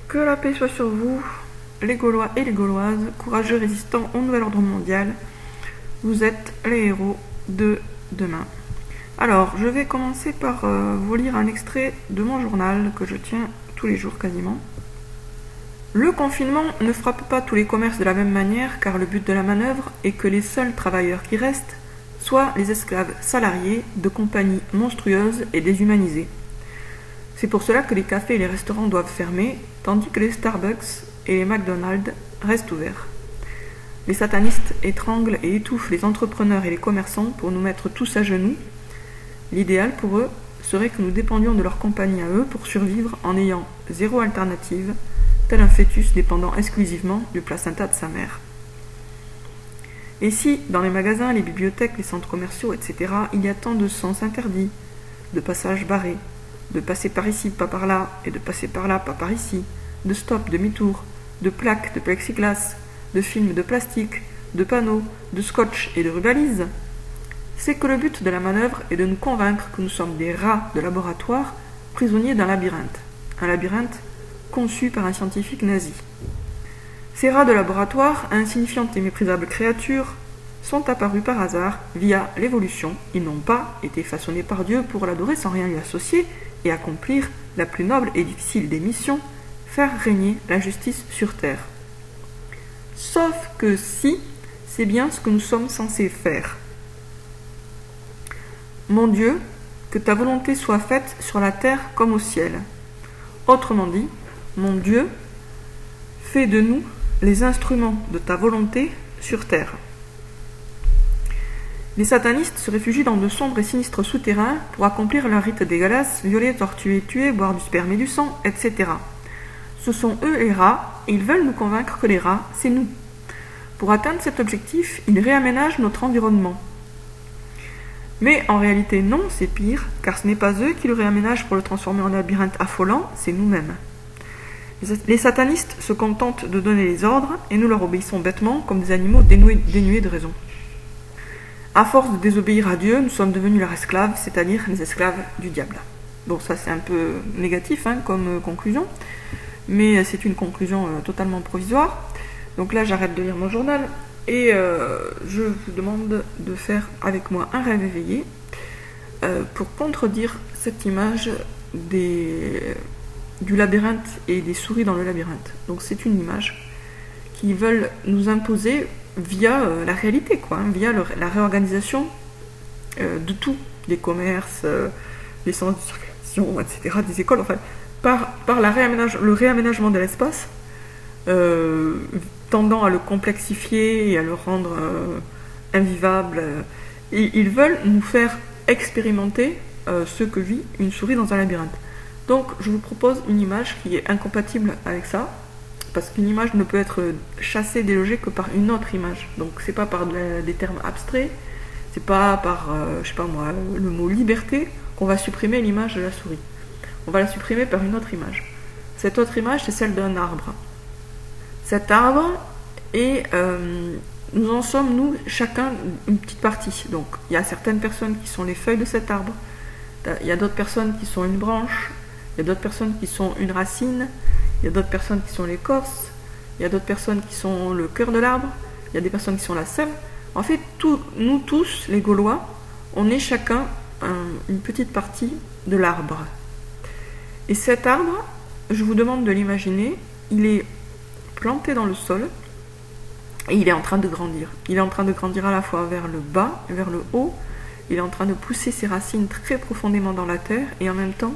Que la paix soit sur vous, les Gaulois et les Gauloises, courageux résistants au nouvel ordre mondial. Vous êtes les héros de demain. Alors, je vais commencer par vous lire un extrait de mon journal que je tiens tous les jours quasiment. Le confinement ne frappe pas tous les commerces de la même manière car le but de la manœuvre est que les seuls travailleurs qui restent soient les esclaves salariés de compagnies monstrueuses et déshumanisées. C'est pour cela que les cafés et les restaurants doivent fermer, tandis que les Starbucks et les McDonald's restent ouverts. Les satanistes étranglent et étouffent les entrepreneurs et les commerçants pour nous mettre tous à genoux. L'idéal pour eux serait que nous dépendions de leur compagnie à eux pour survivre en ayant zéro alternative, tel un fœtus dépendant exclusivement du placenta de sa mère. Et si, dans les magasins, les bibliothèques, les centres commerciaux, etc., il y a tant de sens interdits, de passages barrés, de passer par ici, pas par là, et de passer par là, pas par ici, de stop, demi-tour, de plaques, de plexiglas, de films de plastique, de panneaux, de scotch et de rubalises, c'est que le but de la manœuvre est de nous convaincre que nous sommes des rats de laboratoire prisonniers d'un labyrinthe. Un labyrinthe conçu par un scientifique nazi. Ces rats de laboratoire, insignifiantes et méprisables créatures, sont apparus par hasard via l'évolution. Ils n'ont pas été façonnés par Dieu pour l'adorer sans rien lui associer et accomplir la plus noble et difficile des missions, faire régner la justice sur terre. Sauf que si, c'est bien ce que nous sommes censés faire. Mon Dieu, que ta volonté soit faite sur la terre comme au ciel. Autrement dit, mon Dieu, fais de nous les instruments de ta volonté sur terre. Les satanistes se réfugient dans de sombres et sinistres souterrains pour accomplir leur rite dégueulasse, violer, torturer, tuer, boire du sperme et du sang, etc. Ce sont eux les rats, et ils veulent nous convaincre que les rats, c'est nous. Pour atteindre cet objectif, ils réaménagent notre environnement. Mais en réalité non, c'est pire, car ce n'est pas eux qui le réaménagent pour le transformer en labyrinthe affolant, c'est nous-mêmes. Les satanistes se contentent de donner les ordres, et nous leur obéissons bêtement comme des animaux dénués de raison. À force de désobéir à Dieu, nous sommes devenus leurs esclaves, c'est-à-dire les esclaves du diable. Bon, ça c'est un peu négatif comme conclusion, mais c'est une conclusion totalement provisoire. Donc là, j'arrête de lire mon journal et je vous demande de faire avec moi un rêve éveillé pour contredire cette image du labyrinthe et des souris dans le labyrinthe. Donc c'est une image qu'ils veulent nous imposer via la réalité, via la réorganisation de tout, des commerces, des centres de circulation, etc., des écoles, enfin, par le réaménagement de l'espace, tendant à le complexifier et à le rendre invivable. Et ils veulent nous faire expérimenter ce que vit une souris dans un labyrinthe. Donc, je vous propose une image qui est incompatible avec ça, parce qu'une image ne peut être chassée, délogée que par une autre image. Donc c'est pas par des termes abstraits, c'est pas par, le mot liberté qu'on va supprimer l'image de la souris. On va la supprimer par une autre image. Cette autre image, c'est celle d'un arbre. Cet arbre, nous en sommes, nous, chacun, une petite partie. Donc il y a certaines personnes qui sont les feuilles de cet arbre, il y a d'autres personnes qui sont une branche, il y a d'autres personnes qui sont une racine, il y a d'autres personnes qui sont l'écorce, il y a d'autres personnes qui sont le cœur de l'arbre, il y a des personnes qui sont la sève. En fait, nous tous, les Gaulois, on est chacun une petite partie de l'arbre. Et cet arbre, je vous demande de l'imaginer, il est planté dans le sol et il est en train de grandir. Il est en train de grandir à la fois vers le bas et vers le haut. Il est en train de pousser ses racines très profondément dans la terre et en même temps,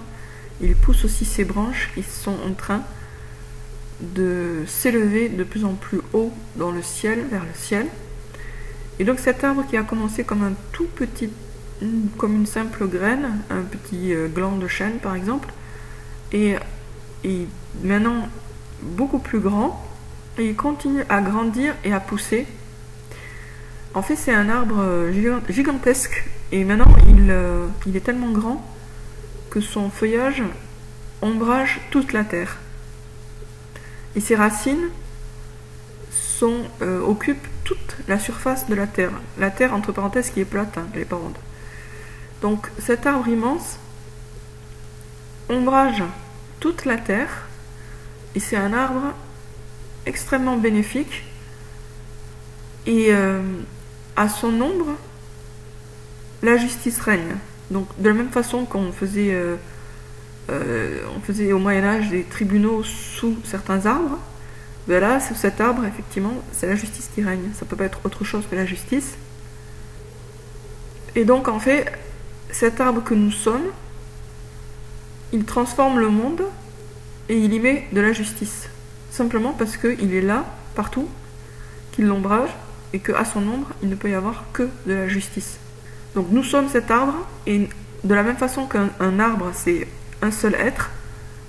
il pousse aussi ses branches qui sont en train de s'élever de plus en plus haut dans le ciel, vers le ciel. Et donc cet arbre qui a commencé comme un tout petit, comme une simple graine, un petit gland de chêne par exemple, et maintenant beaucoup plus grand, et il continue à grandir et à pousser. En fait, c'est un arbre gigantesque, et maintenant il est tellement grand que son feuillage ombrage toute la terre. Et ses racines occupent toute la surface de la terre. La terre, entre parenthèses, qui est plate, elle n'est pas ronde. Donc cet arbre immense ombrage toute la terre Et c'est un arbre extrêmement bénéfique. Et à son ombre, la justice règne. Donc de la même façon qu'on faisait au Moyen-Âge des tribunaux sous certains arbres, ben là, sous cet arbre, effectivement, c'est la justice qui règne. Ça peut pas être autre chose que la justice. Et donc, en fait, cet arbre que nous sommes, il transforme le monde et il y met de la justice. Simplement parce qu'il est là, partout, qu'il l'ombrage, et qu'à son ombre, il ne peut y avoir que de la justice. Donc nous sommes cet arbre, et de la même façon qu'un arbre, c'est un seul être,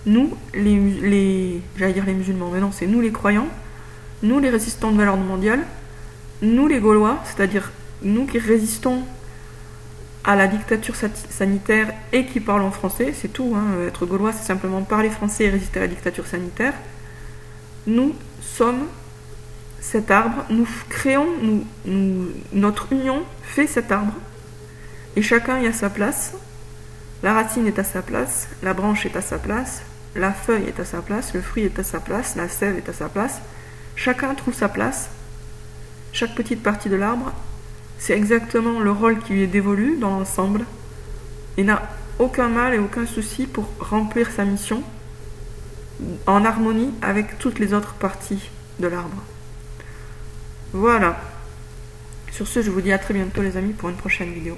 nous, j'allais dire les musulmans, mais non, c'est nous les croyants, nous les résistants de l'ordre mondial, nous les Gaulois, c'est-à-dire nous qui résistons à la dictature sanitaire et qui parlons français, c'est tout, hein. Être Gaulois, c'est simplement parler français et résister à la dictature sanitaire. Nous sommes cet arbre, nous créons, notre union fait cet arbre, et chacun y a sa place. La racine est à sa place, la branche est à sa place, la feuille est à sa place, le fruit est à sa place, la sève est à sa place. Chacun trouve sa place. Chaque petite partie de l'arbre, c'est exactement le rôle qui lui est dévolu dans l'ensemble. Il n'a aucun mal et aucun souci pour remplir sa mission en harmonie avec toutes les autres parties de l'arbre. Voilà. Sur ce, je vous dis à très bientôt les amis pour une prochaine vidéo.